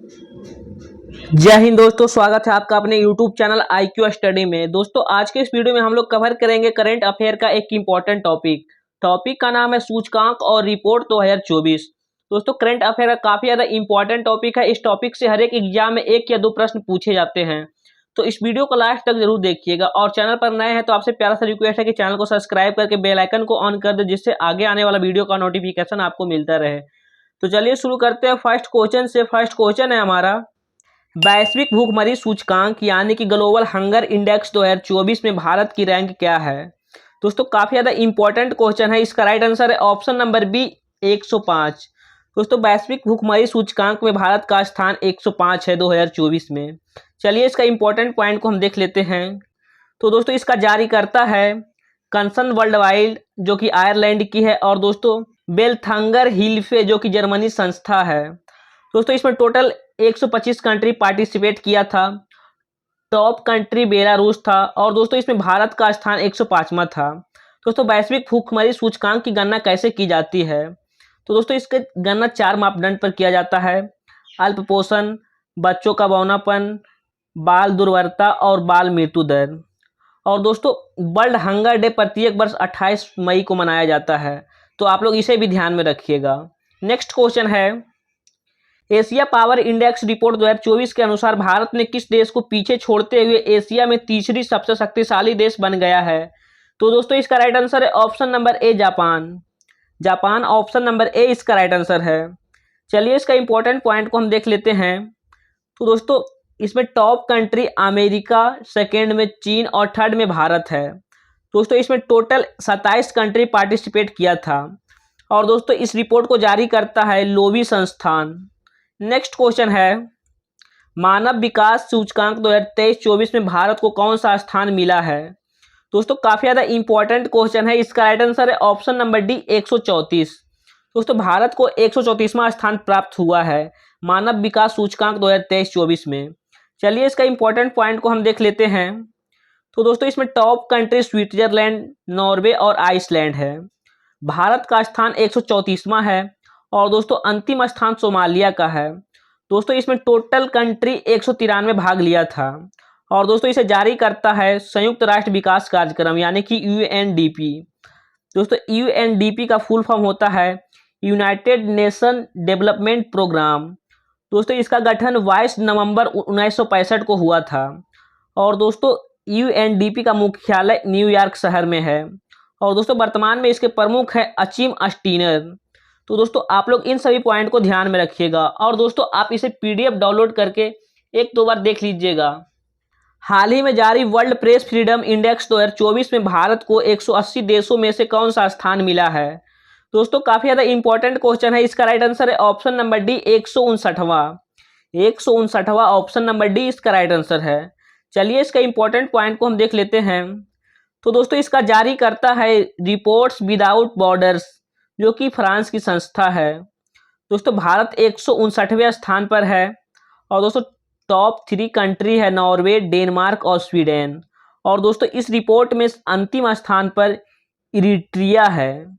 जय हिंद दोस्तों, स्वागत है आपका अपने YouTube चैनल IQ स्टडी में। दोस्तों आज के इस वीडियो में हम लोग कवर करेंगे करंट अफेयर का एक इम्पॉर्टेंट टॉपिक का नाम है सूचकांक और रिपोर्ट 2024। दोस्तों करंट अफेयर का काफी ज्यादा इंपॉर्टेंट टॉपिक है। इस टॉपिक से हर एक एग्जाम में 1 या 2 प्रश्न पूछे जाते हैं, तो इस वीडियो को लास्ट तक जरूर देखिएगा। और चैनल पर नए हैं तो आपसे प्यारा सा रिक्वेस्ट है कि चैनल को सब्सक्राइब करके बेल आइकन को ऑन कर दे, जिससे आगे आने वाला वीडियो का नोटिफिकेशन आपको मिलता रहे। तो चलिए शुरू करते हैं फर्स्ट क्वेश्चन से। फर्स्ट क्वेश्चन है हमारा, वैश्विक भूखमरी सूचकांक यानी कि ग्लोबल हंगर इंडेक्स 2024 में भारत की रैंक क्या है। दोस्तों काफी ज्यादा इंपॉर्टेंट क्वेश्चन है। इसका राइट आंसर है ऑप्शन नंबर बी 105। दोस्तों वैश्विक भूखमरी सूचकांक में भारत का स्थान 105 है 2024 में। चलिए इसका इंपॉर्टेंट पॉइंट को हम देख लेते हैं। तो दोस्तों इसका जारी करता है कंसर्न वर्ल्ड वाइड, जो कि आयरलैंड की है, और दोस्तों बेल्थंगर हिल्फे जो कि जर्मनी संस्था है। दोस्तों इसमें टोटल 125 कंट्री पार्टिसिपेट किया था। टॉप कंट्री बेलारूस था, और दोस्तों इसमें भारत का स्थान 105वां था। दोस्तों वैश्विक भूखमरी सूचकांक की गणना कैसे की जाती है। तो दोस्तों इसके गणना 4 मापदंड पर किया जाता है: अल्प पोषण, बच्चों का बौनापन, बाल दुर्वरता और बाल मृत्यु दर। और दोस्तों वर्ल्ड हंगर डे प्रत्येक वर्ष 28 मई को मनाया जाता है, तो आप लोग इसे भी ध्यान में रखिएगा। नेक्स्ट क्वेश्चन है, एशिया पावर इंडेक्स रिपोर्ट 2024 के अनुसार भारत ने किस देश को पीछे छोड़ते हुए एशिया में तीसरी सबसे शक्तिशाली देश बन गया है। तो दोस्तों इसका राइट आंसर है option number A Japan option number A इसका राइट आंसर है। चलिए इसका इंपॉर्टेंट पॉइंट को हम देख लेते हैं। तो दोस्तों इसमें टॉप कंट्री अमेरिका, सेकेंड में चीन और थर्ड में भारत है। दोस्तों इसमें टोटल 27 कंट्री पार्टिसिपेट किया था, और दोस्तों इस रिपोर्ट को जारी करता है लोवी संस्थान। नेक्स्ट क्वेश्चन है, मानव विकास सूचकांक 2023-24 में भारत को कौन सा स्थान मिला है। दोस्तों काफी ज्यादा इंपॉर्टेंट क्वेश्चन है। इसका राइट आंसर है ऑप्शन नंबर डी 134। दोस्तों भारत को 134वां स्थान प्राप्त हुआ है मानव विकास सूचकांक 2023-24 में। चलिए इसका इंपॉर्टेंट पॉइंट को हम देख लेते हैं। तो दोस्तों इसमें टॉप कंट्री स्विट्जरलैंड, नॉर्वे और आइसलैंड है। भारत का स्थान 134वां है, और दोस्तों अंतिम स्थान सोमालिया का है। दोस्तों इसमें टोटल कंट्री 193 भाग लिया था, और दोस्तों इसे जारी करता है संयुक्त राष्ट्र विकास कार्यक्रम यानी कि यूएनडीपी। दोस्तों यूएनडीपी का फुल फॉर्म होता है यूनाइटेड नेशन डेवलपमेंट प्रोग्राम। दोस्तों इसका गठन 22 नवंबर 1965 को हुआ था, और दोस्तों यूएनडीपी का मुख्यालय न्यूयॉर्क शहर में है। और दोस्तों वर्तमान में इसके प्रमुख है अचिम अस्टीनर। तो दोस्तों आप लोग इन सभी पॉइंट को ध्यान में रखिएगा, और दोस्तों आप इसे पीडीएफ डाउनलोड करके 1-2 बार देख लीजिएगा। हाल ही में जारी वर्ल्ड प्रेस फ्रीडम इंडेक्स 2024 में भारत को 180 देशों में से कौन सा स्थान मिला है। दोस्तों काफी ज्यादा इंपॉर्टेंट क्वेश्चन है। इसका राइट आंसर है ऑप्शन नंबर डी 159वां ऑप्शन नंबर डी इसका राइट आंसर है। चलिए इसका इंपॉर्टेंट पॉइंट को हम देख लेते हैं। तो दोस्तों इसका जारी करता है रिपोर्ट्स विदाउट बॉर्डर्स, जो कि फ्रांस की संस्था है। दोस्तों भारत 159वें स्थान पर है, और दोस्तों टॉप 3 कंट्री है नॉर्वे, डेनमार्क और स्वीडन। और दोस्तों इस रिपोर्ट में अंतिम स्थान पर इरिट्रिया है।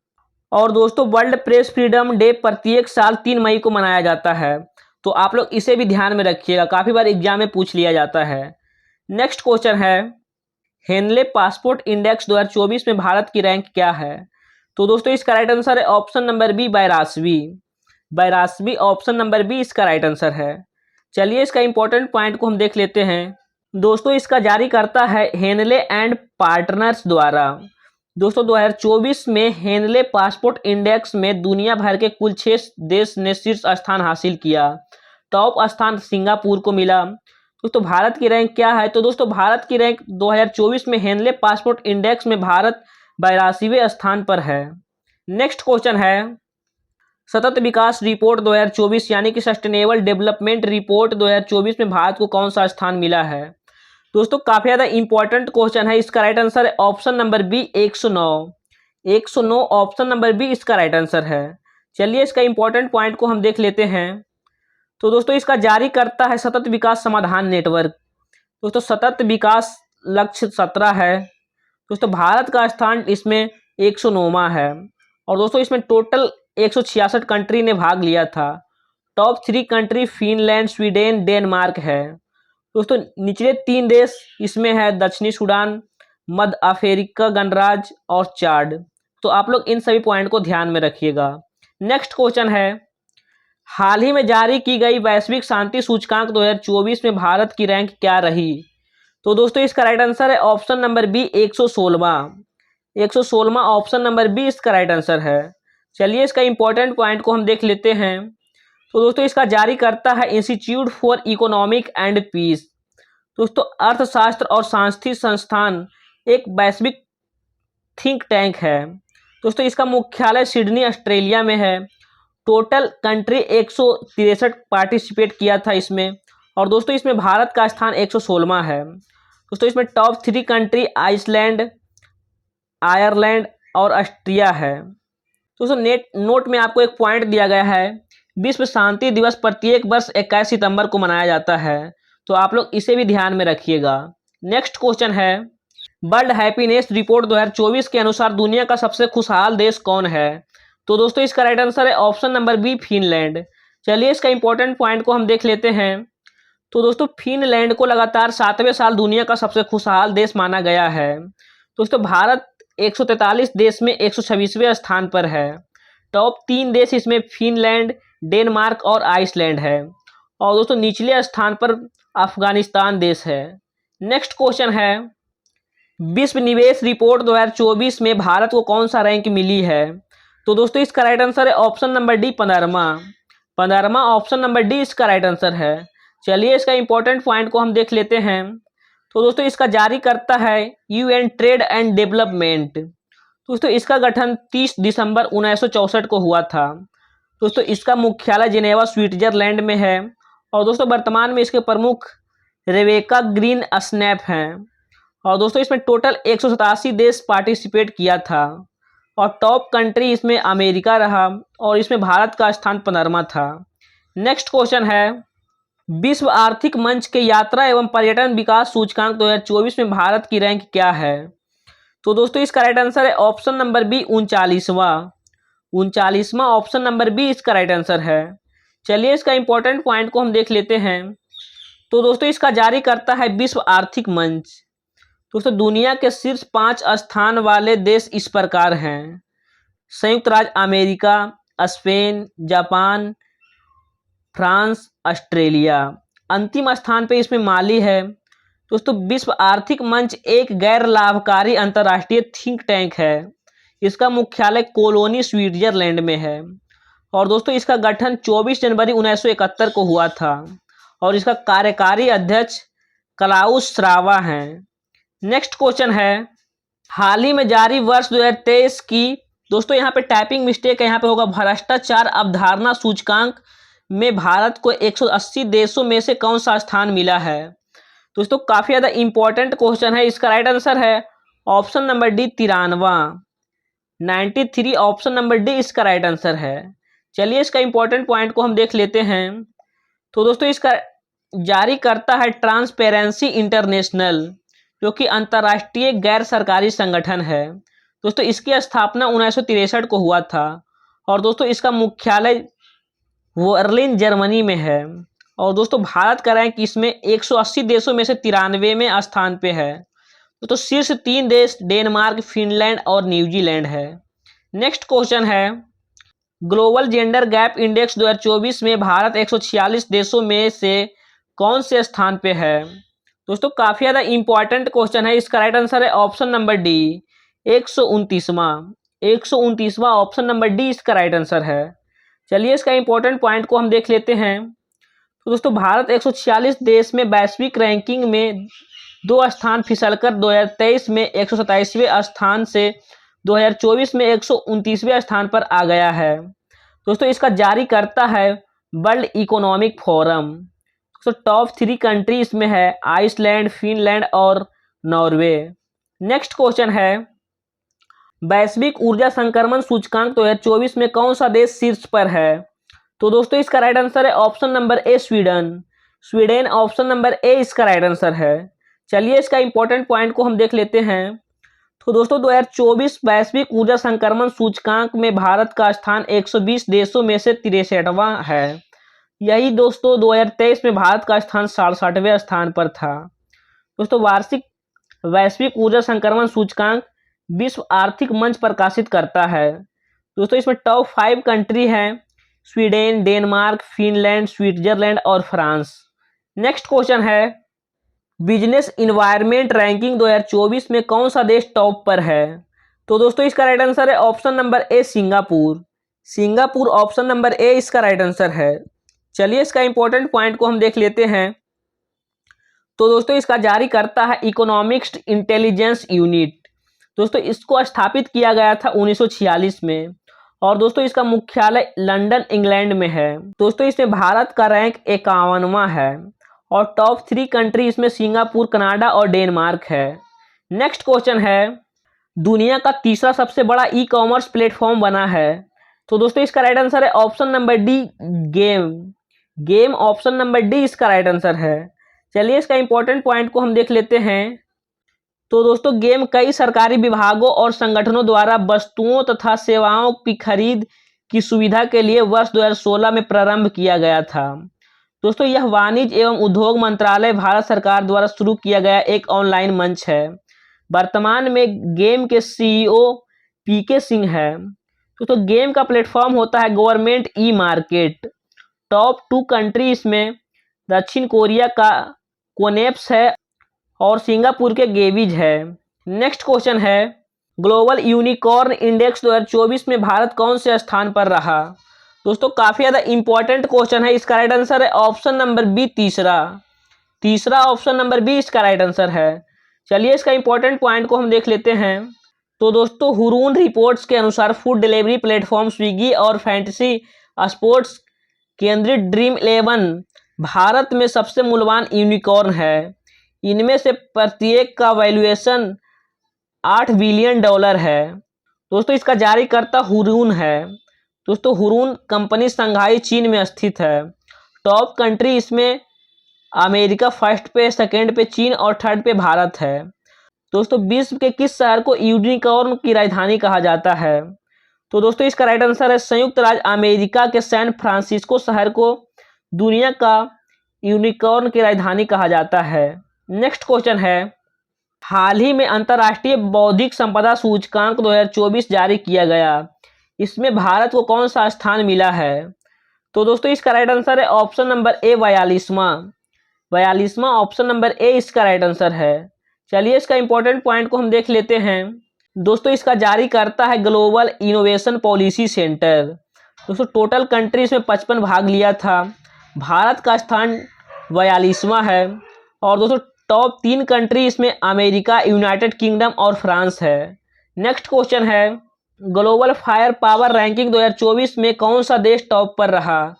और दोस्तों वर्ल्ड प्रेस फ्रीडम डे प्रत्येक साल 3 मई को मनाया जाता है, तो आप लोग इसे भी ध्यान में रखिएगा, काफी बार एग्जाम में पूछ लिया जाता है। नेक्स्ट क्वेश्चन है, हेनले पासपोर्ट इंडेक्स 2024 में भारत की रैंक क्या है। तो दोस्तों इसका राइट आंसर है option number B 82 option number B इसका राइट आंसर है। चलिए इसका इंपॉर्टेंट पॉइंट को हम देख लेते हैं। दोस्तों इसका जारी करता है हेनले एंड पार्टनर्स द्वारा। दोस्तों 2024 में हेनले पासपोर्ट इंडेक्स में दुनिया भर के कुल 6 देश ने शीर्ष स्थान हासिल किया। टॉप स्थान सिंगापुर को मिला। दोस्तों भारत की रैंक क्या है। तो दोस्तों भारत की रैंक 2024 में हेनले पासपोर्ट इंडेक्स में भारत 82वें स्थान पर है। नेक्स्ट क्वेश्चन है, सतत विकास रिपोर्ट 2024 यानी कि सस्टेनेबल डेवलपमेंट रिपोर्ट 2024 में भारत को कौन सा स्थान मिला है। दोस्तों काफी ज्यादा इंपॉर्टेंट क्वेश्चन है। इसका राइट आंसर है option number B 109 option number B इसका राइट आंसर है। चलिए इसका इंपॉर्टेंट पॉइंट को हम देख लेते हैं। तो दोस्तों इसका जारी करता है सतत विकास समाधान नेटवर्क। दोस्तों सतत विकास लक्ष्य 17 है। दोस्तों भारत का स्थान इसमें 109वां है, और दोस्तों इसमें टोटल 166 कंट्री ने भाग लिया था। Top 3 country Finland, Sweden, Denmark है। दोस्तों निचले 3 देश इसमें है दक्षिणी सूडान, मध्य अफ्रीका गणराज्य और चाड। तो आप लोग इन सभी पॉइंट को ध्यान में रखिएगा। नेक्स्ट क्वेश्चन है, हाल ही में जारी की गई वैश्विक शांति सूचकांक 2024 में भारत की रैंक क्या रही? तो दोस्तों इसका राइट आंसर है ऑप्शन नंबर बी 116वां। 116वां ऑप्शन नंबर बी इसका राइट आंसर है। चलिए इसका इंपॉर्टेंट पॉइंट को हम देख लेते हैं। तो दोस्तों इसका जारी करता है Institute for Economic and Peace. दोस्तों अर्थशास्त्र और सांस्कृतिक संस्थान एक वैश्विक थिंक टैंक है। दोस्तों इसका मुख्यालय सिडनी ऑस्ट्रेलिया में है। टोटल कंट्री 163 पार्टिसिपेट किया था इसमें, और दोस्तों इसमें भारत का स्थान 116वां है। दोस्तों इसमें टॉप 3 कंट्री आइसलैंड, आयरलैंड और ऑस्ट्रिया है। दोस्तों नोट में आपको एक पॉइंट दिया गया है, विश्व शांति दिवस प्रत्येक वर्ष 21 सितंबर को मनाया जाता है, तो आप लोग इसे भी ध्यान में रखिएगा। नेक्स्ट क्वेश्चन है, वर्ल्ड हैप्पीनेस रिपोर्ट 2024 के अनुसार दुनिया का सबसे खुशहाल देश कौन है? तो दोस्तों इसका राइट आंसर है ऑप्शन नंबर बी फिनलैंड। चलिए इसका इंपॉर्टेंट पॉइंट को हम देख लेते हैं। तो दोस्तों फिनलैंड को लगातार 7वें साल दुनिया का सबसे खुशहाल देश माना गया है। दोस्तों भारत 143 देश में 126वें स्थान पर है। टॉप 3 देश इसमें फिनलैंड, डेनमार्क और आइसलैंड है, और दोस्तों निचले स्थान पर अफगानिस्तान देश है। नेक्स्ट क्वेश्चन है, विश्व निवेश रिपोर्ट 2024 में भारत को कौन सा रैंक मिली है? तो दोस्तों इसका राइट आंसर है ऑप्शन नंबर डी 15वां ऑप्शन नंबर डी इसका राइट आंसर है। चलिए इसका इंपॉर्टेंट पॉइंट को हम देख लेते हैं। तो दोस्तों इसका जारी करता है यूएन ट्रेड एंड डेवलपमेंट। दोस्तों इसका गठन 30 दिसंबर 1964 को हुआ था। दोस्तों इसका मुख्यालय जिनेवा स्विट्जरलैंड में है, और दोस्तों वर्तमान में इसके प्रमुख रेबेका ग्रीन स्नैप हैं, और दोस्तों इसमें टोटल 187 देश पार्टिसिपेट किया था, और टॉप कंट्री इसमें अमेरिका रहा, और इसमें भारत का स्थान 15वां था। नेक्स्ट क्वेश्चन है, विश्व आर्थिक मंच के यात्रा एवं पर्यटन विकास सूचकांक 2024 में भारत की रैंक क्या है? तो दोस्तों इसका राइट आंसर है ऑप्शन नंबर बी 39वां ऑप्शन नंबर बी इसका राइट आंसर है। चलिए इसका इंपॉर्टेंट पॉइंट को हम देख लेते हैं। तो दोस्तों इसका जारी करता है विश्व आर्थिक मंच। दोस्तों दुनिया के शीर्ष 5 स्थान वाले देश इस प्रकार हैं, संयुक्त राज्य America, Spain, Japan, France, Australia. अंतिम स्थान पे इसमें माली है। दोस्तों विश्व आर्थिक मंच एक गैर लाभकारी अंतर्राष्ट्रीय थिंक टैंक है। इसका मुख्यालय कोलोनी स्विट्जरलैंड में है, और दोस्तों इसका गठन 24 जनवरी 1971 को हुआ था, और इसका कार्यकारी अध्यक्ष क्लाउस श्वाब हैं। नेक्स्ट क्वेश्चन है, हाल ही में जारी वर्ष 2023 की, दोस्तों यहाँ पे टाइपिंग मिस्टेक है, यहाँ पे होगा भ्रष्टाचार अवधारणा सूचकांक में भारत को 180 देशों में से कौन सा स्थान मिला है? दोस्तों काफी ज्यादा इंपॉर्टेंट क्वेश्चन है। इसका राइट आंसर है option number D 93 option number D इसका राइट आंसर है। चलिए इसका इंपॉर्टेंट पॉइंट को हम देख लेते हैं। तो दोस्तों इसका जारी करता है ट्रांसपेरेंसी इंटरनेशनल, जो कि अंतर्राष्ट्रीय गैर सरकारी संगठन है। दोस्तों इसकी स्थापना 1963 को हुआ था, और दोस्तों इसका मुख्यालय बर्लिन जर्मनी में है, और दोस्तों भारत का रैंक इसमें 180 देशों में से 93वें स्थान पे है। तो शीर्ष 3 देश डेनमार्क, फिनलैंड और न्यूजीलैंड है। नेक्स्ट क्वेश्चन है, ग्लोबल जेंडर गैप इंडेक्स 2024 में भारत 146 देशों में से कौन से स्थान पे है? दोस्तों काफी ज्यादा इंपॉर्टेंट क्वेश्चन है। इसका राइट आंसर है ऑप्शन नंबर डी 129वां ऑप्शन नंबर डी इसका राइट आंसर है। चलिए इसका इंपॉर्टेंट पॉइंट को हम देख लेते हैं। तो दोस्तों भारत 146 देश में वैश्विक रैंकिंग में 2 स्थान फिसलकर 2023 में 127वें स्थान से 2024 में 129वें स्थान पर आ गया है। दोस्तों इसका जारी करता है वर्ल्ड इकोनॉमिक फोरम। तो टॉप 3 कंट्री इसमें है आइसलैंड, फिनलैंड और नॉर्वे। नेक्स्ट क्वेश्चन है, वैश्विक ऊर्जा संक्रमण सूचकांक 2024 में कौन सा देश शीर्ष पर है? तो दोस्तों इसका राइट आंसर है option number A Sweden option A इसका राइट आंसर है। चलिए इसका इंपॉर्टेंट पॉइंट को हम देख लेते हैं। तो दोस्तों 2024 वैश्विक ऊर्जा संक्रमण सूचकांक में भारत का स्थान 120 देशों में से 63वां है। यही दोस्तों 2023 में भारत का स्थान 67वें स्थान पर था। दोस्तों वार्षिक वैश्विक ऊर्जा संक्रमण सूचकांक विश्व आर्थिक मंच प्रकाशित करता है। दोस्तों इसमें टॉप 5 कंट्री हैं स्वीडन, डेनमार्क, फिनलैंड, स्विट्जरलैंड और फ्रांस। नेक्स्ट क्वेश्चन है बिजनेस इन्वायरमेंट रैंकिंग 2024 में कौन सा देश टॉप पर है? तो दोस्तों इसका राइट आंसर है option number A Singapore. Singapore option number A इसका राइट आंसर है। चलिए इसका इंपॉर्टेंट पॉइंट को हम देख लेते हैं। तो दोस्तों इसका जारी करता है इकोनॉमिक्स इंटेलिजेंस यूनिट। दोस्तों इसको स्थापित किया गया था 1946 में और दोस्तों इसका मुख्यालय लंदन इंग्लैंड में है। दोस्तों इसमें भारत का रैंक 51वां है और टॉप 3 कंट्री इसमें सिंगापुर, कनाडा और डेनमार्क है। नेक्स्ट क्वेश्चन है दुनिया का तीसरा सबसे बड़ा ई कॉमर्स प्लेटफॉर्म बना है। तो दोस्तों इसका राइट आंसर है option number D game. Game option number D इसका राइट आंसर है। चलिए इसका इंपॉर्टेंट पॉइंट को हम देख लेते हैं। तो दोस्तों गेम कई सरकारी विभागों और संगठनों द्वारा वस्तुओं तथा सेवाओं की खरीद की सुविधा के लिए वर्ष 2016 में प्रारंभ किया गया था। दोस्तों यह वाणिज्य एवं उद्योग मंत्रालय भारत सरकार द्वारा शुरू किया गया एक ऑनलाइन मंच है। वर्तमान में गेम के सीईओ पीके सिंह है। दोस्तों गेम का प्लेटफॉर्म होता है government e market. Top 2 country इसमें दक्षिण कोरिया का कोनेप्स है और सिंगापुर के गेविज है। नेक्स्ट क्वेश्चन है ग्लोबल यूनिकॉर्न इंडेक्स 2024 में भारत कौन से स्थान पर रहा? दोस्तों काफी ज्यादा इंपॉर्टेंट क्वेश्चन है। इसका राइट आंसर है ऑप्शन नंबर बी तीसरा ऑप्शन नंबर बी इसका राइट आंसर है। चलिए इसका इंपॉर्टेंट पॉइंट को हम देख लेते हैं। तो दोस्तों हुरून रिपोर्ट्स के अनुसार फूड डिलीवरी प्लेटफॉर्म स्विगी और फैंटेसी स्पोर्ट्स केंद्रित ड्रीम 11 भारत में सबसे मूल्यवान यूनिकॉर्न है। इनमें से प्रत्येक का वैल्यूएशन $8 बिलियन है। दोस्तों इसका जारीकर्ता हुरून है। दोस्तों हुरून कंपनी शंघाई चीन में स्थित है। टॉप कंट्री इसमें अमेरिका फर्स्ट पे, सेकंड पे चीन और थर्ड पे भारत है। दोस्तों विश्व के किस शहर को यूनिकॉर्न की राजधानी कहा जाता है? तो दोस्तों इसका राइट आंसर है संयुक्त राज्य अमेरिका के सैन फ्रांसिस्को शहर को दुनिया का यूनिकॉर्न की राजधानी कहा जाता है। नेक्स्ट क्वेश्चन है हाल ही में अंतर्राष्ट्रीय बौद्धिक संपदा सूचकांक 2024 जारी किया गया। इसमें भारत को कौन सा स्थान मिला है? तो दोस्तों इसका राइट आंसर है ऑप्शन नंबर ए 42वां ऑप्शन नंबर ए इसका राइट आंसर है। चलिए इसका इंपॉर्टेंट पॉइंट को हम देख लेते हैं। दोस्तों इसका जारी करता है ग्लोबल इनोवेशन पॉलिसी सेंटर। दोस्तों टोटल कंट्रीज में 55 भाग लिया था। भारत का स्थान 42वां है और दोस्तों टॉप 3 कंट्री इसमें अमेरिका, यूनाइटेड किंगडम और फ्रांस है। नेक्स्ट क्वेश्चन है ग्लोबल फायर पावर रैंकिंग 2024 में कौन सा देश टॉप पर रहा?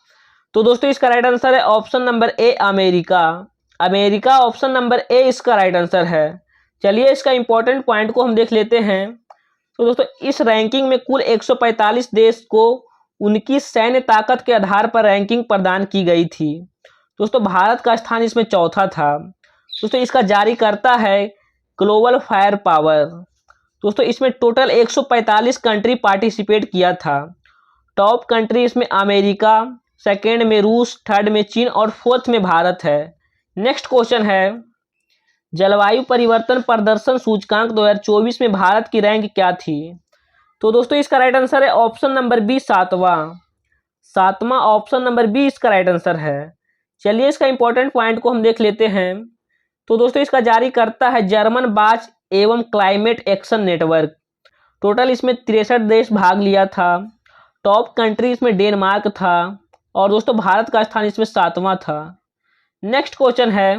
तो दोस्तों इसका राइट आंसर है option number A America option number A इसका राइट आंसर है। चलिए इसका इंपॉर्टेंट पॉइंट को हम देख लेते हैं। तो दोस्तों इस रैंकिंग में कुल 145 देश को उनकी सैन्य ताकत के आधार पर रैंकिंग प्रदान की गई थी। दोस्तों भारत का स्थान इसमें चौथा था। दोस्तों इसका जारी करता है ग्लोबल फायर पावर। दोस्तों इसमें टोटल 145 कंट्री पार्टिसिपेट किया था। टॉप कंट्री इसमें अमेरिका, सेकेंड में रूस, थर्ड में चीन और फोर्थ में भारत है। नेक्स्ट क्वेश्चन है जलवायु परिवर्तन प्रदर्शन सूचकांक 2024 में भारत की रैंक क्या थी? तो दोस्तों इसका राइट आंसर है ऑप्शन नंबर बी सातवां ऑप्शन नंबर बी इसका राइट आंसर है। चलिए इसका इंपॉर्टेंट पॉइंट को हम देख लेते हैं। तो दोस्तों इसका जारी करता है जर्मन बाच एवं क्लाइमेट एक्शन नेटवर्क। टोटल इसमें 63 देश भाग लिया था। टॉप कंट्री इसमें डेनमार्क था और दोस्तों भारत का स्थान इसमें 7वां था। नेक्स्ट क्वेश्चन है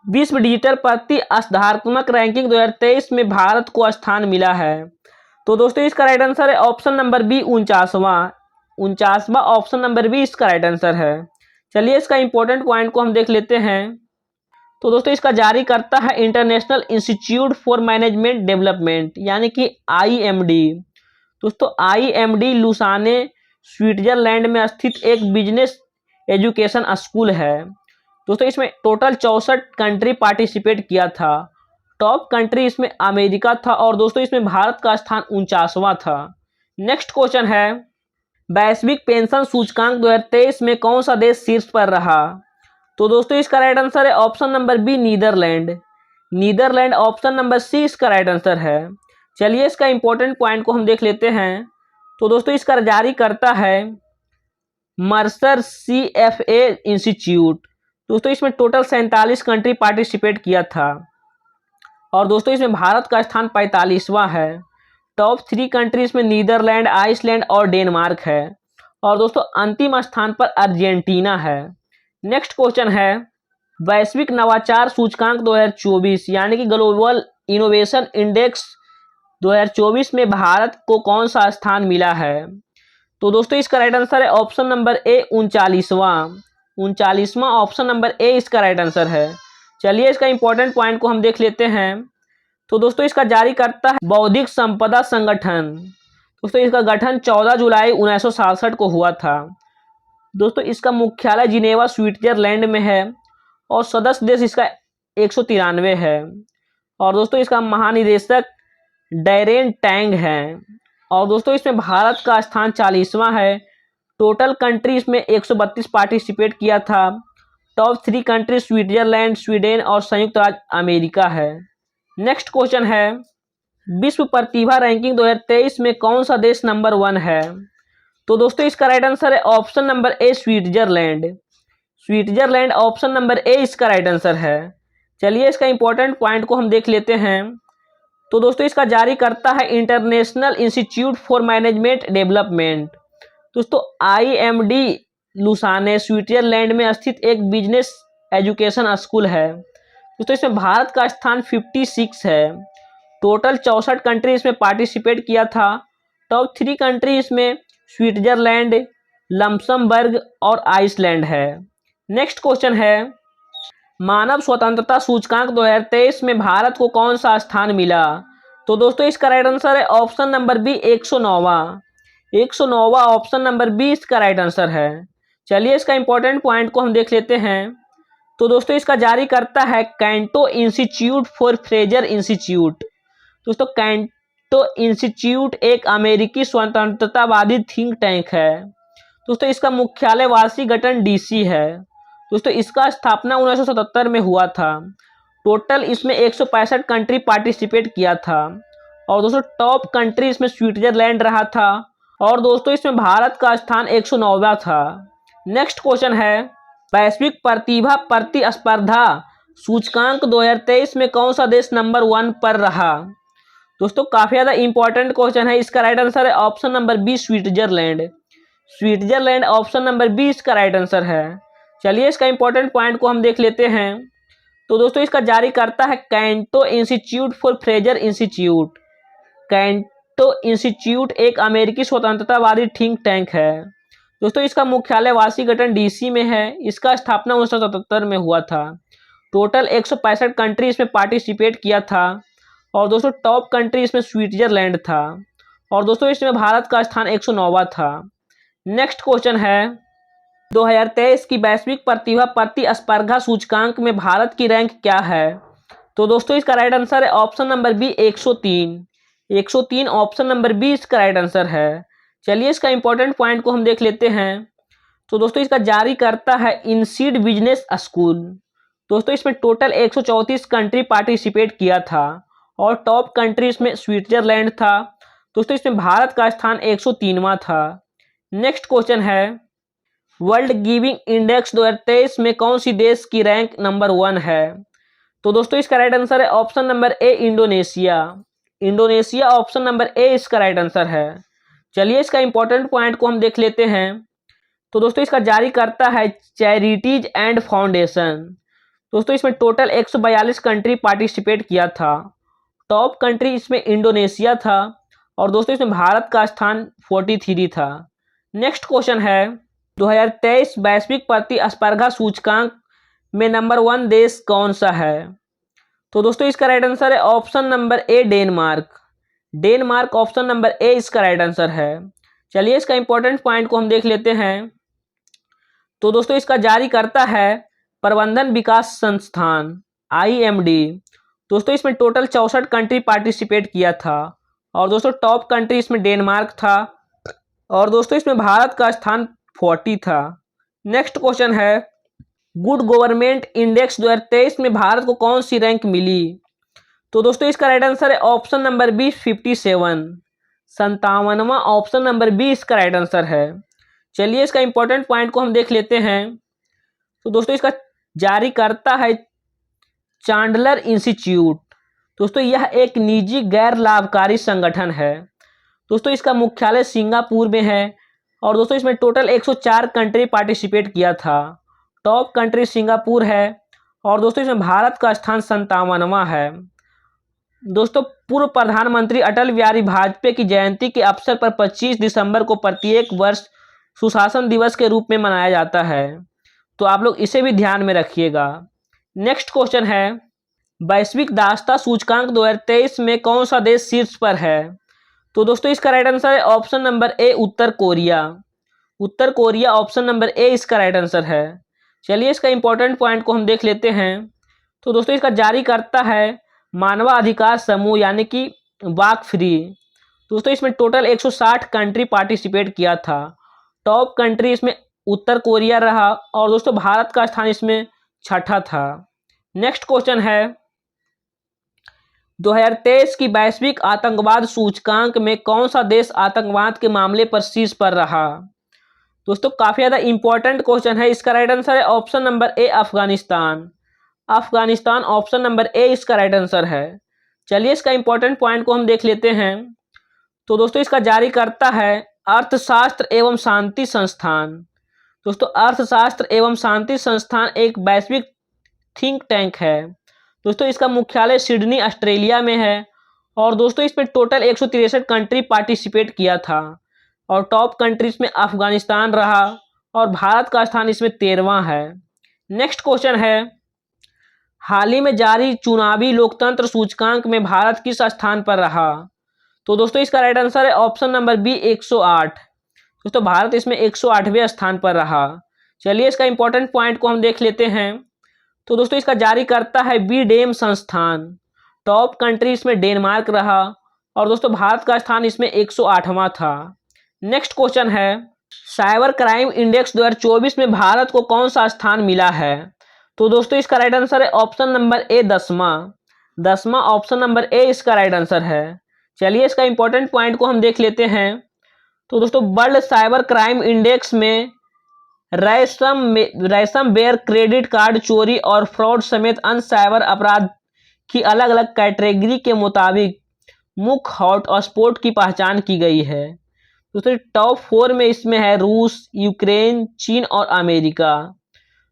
विश्व डिजिटल प्रतिस्पर्धात्मक रैंकिंग 2023 में भारत को स्थान मिला है। तो दोस्तों इसका राइट आंसर है ऑप्शन नंबर बी 49वां ऑप्शन नंबर बी इसका राइट आंसर है। चलिए इसका इंपॉर्टेंट पॉइंट को हम देख लेते हैं। तो दोस्तों इसका जारी करता है international institute for management development यानी कि IMD। दोस्तों IMD लुसाने स्विट्जरलैंड में स्थित एक बिजनेस एजुकेशन स्कूल है। दोस्तों इसमें टोटल 64 कंट्री पार्टिसिपेट किया था। टॉप कंट्री इसमें अमेरिका था और दोस्तों इसमें भारत का स्थान 49वां था। नेक्स्ट क्वेश्चन है वैश्विक पेंशन सूचकांक 2023 में कौन सा देश शीर्ष पर रहा? तो दोस्तों इसका राइट आंसर है option number B, Netherland. Netherland. Option number C इसका राइट आंसर है। चलिए इसका इंपॉर्टेंट पॉइंट को हम देख लेते हैं। तो दोस्तों इसका जारी करता है मर्सर CFA इंस्टीट्यूट। दोस्तों इसमें टोटल 47 कंट्री पार्टिसिपेट किया था और दोस्तों इसमें भारत का स्थान 45वां है। टॉप 3 कंट्रीज में नीदरलैंड, आइसलैंड और डेनमार्क है और दोस्तों अंतिम स्थान पर अर्जेंटीना है। नेक्स्ट क्वेश्चन है, वैश्विक नवाचार सूचकांक 2024 यानी कि ग्लोबल इनोवेशन इंडेक्स 2024 में भारत को कौन सा स्थान मिला है? तो दोस्तों इसका राइट आंसर है ऑप्शन नंबर ए, 39वां ऑप्शन नंबर ए इसका राइट आंसर है। चलिए इसका इंपॉर्टेंट पॉइंट को हम देख लेते हैं। तो दोस्तों इसका जारी करता है बौद्धिक संपदा संगठन। दोस्तों इसका गठन 14 जुलाई 1967 को हुआ था। दोस्तों इसका मुख्यालय जिनेवा स्विट्जरलैंड में है और सदस्य देश इसका 193 है और दोस्तों इसका महानिदेशक डैरेन टैंग है और दोस्तों इसमें भारत का स्थान 40वां है। टोटल कंट्री इसमें 132 पार्टिसिपेट किया था। टॉप 3 कंट्री स्विट्जरलैंड, स्वीडन और संयुक्त राज्य अमेरिका है। नेक्स्ट क्वेश्चन है, विश्व प्रतिभा रैंकिंग 2023 में कौन सा देश नंबर 1 है? तो दोस्तों इसका राइट आंसर है option number A, Switzerland. Option number A इसका राइट आंसर है। चलिए इसका इंपॉर्टेंट पॉइंट को हम देख लेते हैं। तो दोस्तों इसका जारी करता है international institute for management development. दोस्तों IMD लुसाने स्विट्जरलैंड में स्थित एक बिजनेस एजुकेशन स्कूल है। दोस्तों इसमें भारत का स्थान 56 है। टोटल 64 कंट्री इसमें पार्टिसिपेट किया था। टॉप 3 कंट्री इसमें स्विट्जरलैंड, लम्समबर्ग और आइसलैंड है। नेक्स्ट क्वेश्चन है, मानव स्वतंत्रता सूचकांक 2023 में भारत को कौन सा स्थान मिला? तो दोस्तों इसका राइट आंसर है ऑप्शन नंबर बी, 109वां ऑप्शन नंबर बी इसका राइट आंसर है। चलिए इसका इंपॉर्टेंट पॉइंट को हम देख लेते हैं। तो दोस्तों इसका जारी करता है canto institute for Fraser institute. दोस्तों कैंटो इंस्टीट्यूट एक अमेरिकी स्वतंत्रतावादी थिंक टैंक है। दोस्तों इसका मुख्यालय वाशिंगटन DC है। दोस्तों इसका स्थापना 1977 में हुआ था। टोटल इसमें 165 कंट्री पार्टिसिपेट किया था और दोस्तों टॉप कंट्री इसमें स्विट्जरलैंड रहा था और दोस्तों इसमें भारत का स्थान 109वां था। नेक्स्ट क्वेश्चन है, वैश्विक प्रतिभा प्रतिस्पर्धा सूचकांक 2023 में कौन सा देश नंबर 1 पर रहा? दोस्तों काफी ज्यादा इंपॉर्टेंट क्वेश्चन है। इसका राइट आंसर है option number B, Switzerland. Option number B इसका राइट आंसर है। चलिए इसका इंपॉर्टेंट पॉइंट को हम देख लेते हैं। तो दोस्तों इसका जारी करता है canto institute for Fraser institute. Canto institute एक अमेरिकी स्वतंत्रतावादी थिंक टैंक है। दोस्तों इसका मुख्यालय वाशिंगटन DC में है। इसका स्थापना 1977 में हुआ था। टोटल 165 कंट्री इसमें पार्टिसिपेट किया था और दोस्तों टॉप कंट्री इसमें स्विट्जरलैंड था और दोस्तों इसमें भारत का स्थान 109वां था। नेक्स्ट क्वेश्चन है, 2023 की वैश्विक प्रतिभा प्रतिस्पर्धा सूचकांक में भारत की रैंक क्या है? तो दोस्तों इसका राइट आंसर है option number B, 103 option number B इसका राइट आंसर है। चलिए इसका इंपॉर्टेंट पॉइंट को हम देख लेते हैं। तो दोस्तों इसका जारी करता है इनसीड बिजनेस स्कूल। दोस्तों इसमें टोटल 134 कंट्री पार्टिसिपेट किया था और टॉप कंट्री इसमें स्विट्जरलैंड था। दोस्तों इसमें भारत का स्थान 103वां था। नेक्स्ट क्वेश्चन है, वर्ल्ड गिविंग इंडेक्स 2023 में कौन सी देश की रैंक नंबर 1 है? तो दोस्तों इसका राइट आंसर है option number A, Indonesia. Option number A इसका राइट आंसर है। चलिए इसका इंपॉर्टेंट पॉइंट को हम देख लेते हैं। तो दोस्तों इसका जारी करता है चैरिटीज एंड फाउंडेशन। दोस्तों इसमें टोटल 142 कंट्री पार्टिसिपेट किया था। टॉप कंट्री इसमें इंडोनेशिया था और दोस्तों इसमें भारत का स्थान 43 था। नेक्स्ट क्वेश्चन है, 2023 वैश्विक प्रतिस्पर्धा सूचकांक में नंबर 1 देश कौन सा है? तो दोस्तों इसका राइट आंसर है option number A, Denmark. Option number A इसका राइट आंसर है। चलिए इसका इंपॉर्टेंट पॉइंट को हम देख लेते हैं। तो दोस्तों इसका जारी करता है प्रबंधन विकास संस्थान IMD। दोस्तों इसमें टोटल 64 कंट्री पार्टिसिपेट किया था और दोस्तों टॉप कंट्री इसमें डेनमार्क था और दोस्तों इसमें भारत का स्थान 40 था। नेक्स्ट क्वेश्चन है, गुड गवर्नमेंट इंडेक्स 2023 में भारत को कौन सी रैंक मिली? तो दोस्तों इसका राइट आंसर है ऑप्शन नंबर बी 57, 57वां ऑप्शन नंबर बी इसका राइट आंसर है। चलिए इसका इंपॉर्टेंट पॉइंट को हम देख लेते हैं। तो दोस्तों इसका जारी करता है चांडलर इंस्टीट्यूट। दोस्तों यह एक निजी गैर लाभकारी संगठन है। दोस्तों इसका मुख्यालय सिंगापुर में है और दोस्तों इसमें टोटल 104 कंट्री पार्टिसिपेट किया था। टॉप कंट्री सिंगापुर है और दोस्तों इसमें भारत का स्थान 57वां है। दोस्तों पूर्व प्रधानमंत्री अटल बिहारी वाजपेयी की जयंती के अवसर पर 25 दिसंबर को प्रत्येक वर्ष सुशासन दिवस के रूप में मनाया जाता है, तो आप लोग इसे भी ध्यान में रखिएगा। नेक्स्ट क्वेश्चन है, वैश्विक दासता सूचकांक 2023 में कौन सा देश शीर्ष पर है? तो दोस्तों इसका राइट आंसर है option number A Uttar Korea. Uttar Korea option number A इसका राइट आंसर है। चलिए इसका इंपॉर्टेंट पॉइंट को हम देख लेते हैं। तो दोस्तों इसका जारी करता है मानवाधिकार समूह यानी कि वाक फ्री। दोस्तों इसमें टोटल 160 कंट्री पार्टिसिपेट किया था। टॉप कंट्री इसमें उत्तर कोरिया रहा और दोस्तों भारत का स्थान इसमें छठा था। नेक्स्ट क्वेश्चन है, 2023 की वैश्विक आतंकवाद सूचकांक में कौन सा देश आतंकवाद के मामले पर शीर्ष पर रहा? दोस्तों काफी ज्यादा इंपॉर्टेंट क्वेश्चन है। इसका राइट आंसर है option number A Afghanistan. Afghanistan option number A इसका राइट आंसर है। चलिए इसका इंपॉर्टेंट पॉइंट को हम देख लेते हैं। तो दोस्तों इसका जारी करता है अर्थशास्त्र एवं शांति संस्थान। दोस्तों अर्थशास्त्र एवं शांति संस्थान एक वैश्विक थिंक टैंक है। दोस्तों इसका मुख्यालय सिडनी ऑस्ट्रेलिया में है और दोस्तों इसमें टोटल 163 कंट्री पार्टिसिपेट किया था और टॉप कंट्रीज में अफगानिस्तान रहा और भारत का स्थान इसमें 13वां है। नेक्स्ट क्वेश्चन है, हाल ही में जारी चुनावी लोकतंत्र सूचकांक में भारत किस स्थान पर रहा? तो दोस्तों इसका राइट आंसर है ऑप्शन नंबर बी 108। दोस्तों भारत इसमें 108वें स्थान पर रहा। चलिए इसका इंपॉर्टेंट पॉइंट को हम देख लेते हैं। तो दोस्तों इसका जारी करता है बी डेम संस्थान। टॉप कंट्री इसमें डेनमार्क रहा और दोस्तों भारत का स्थान इसमें 108वां था। नेक्स्ट क्वेश्चन है, साइबर क्राइम इंडेक्स 2024 में भारत को कौन सा स्थान मिला है? तो दोस्तों इसका राइट आंसर है ऑप्शन नंबर ए 10वां ऑप्शन नंबर ए इसका राइट आंसर है। चलिए इसका इंपॉर्टेंट पॉइंट को हम देख लेते हैं। तो दोस्तों वर्ल्ड साइबर क्राइम इंडेक्स में रैंसमवेयर, क्रेडिट कार्ड चोरी और फ्रॉड समेत अन्य साइबर अपराध की अलग अलग कैटेगरी के मुताबिक मुख्य हॉट स्पॉट की पहचान की गई है। दोस्तों टॉप 4 में इसमें है रूस, यूक्रेन, चीन और अमेरिका।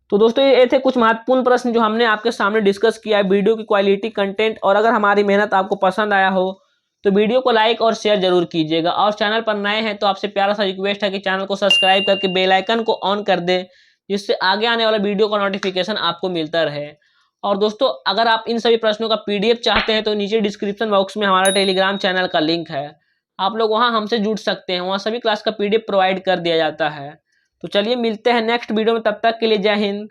तो दोस्तों ये थे कुछ महत्वपूर्ण प्रश्न जो हमने आपके सामने डिस्कस किया है। वीडियो की क्वालिटी, कंटेंट और अगर हमारी मेहनत आपको पसंद आया हो तो वीडियो को लाइक और शेयर जरूर कीजिएगा और चैनल पर नए हैं तो आपसे प्यारा सा रिक्वेस्ट है कि चैनल को सब्सक्राइब करके बेल आइकन को ऑन कर दें, जिससे आगे आने वाला वीडियो का नोटिफिकेशन आपको मिलता रहे। और दोस्तों अगर आप इन सभी प्रश्नों का PDF चाहते हैं तो नीचे डिस्क्रिप्शन बॉक्स में हमारा टेलीग्राम चैनल का लिंक है, आप लोग वहाँ हमसे जुड़ सकते हैं। वहाँ सभी क्लास का PDF प्रोवाइड कर दिया जाता है। तो चलिए मिलते हैं नेक्स्ट वीडियो में, तब तक के लिए जय हिंद।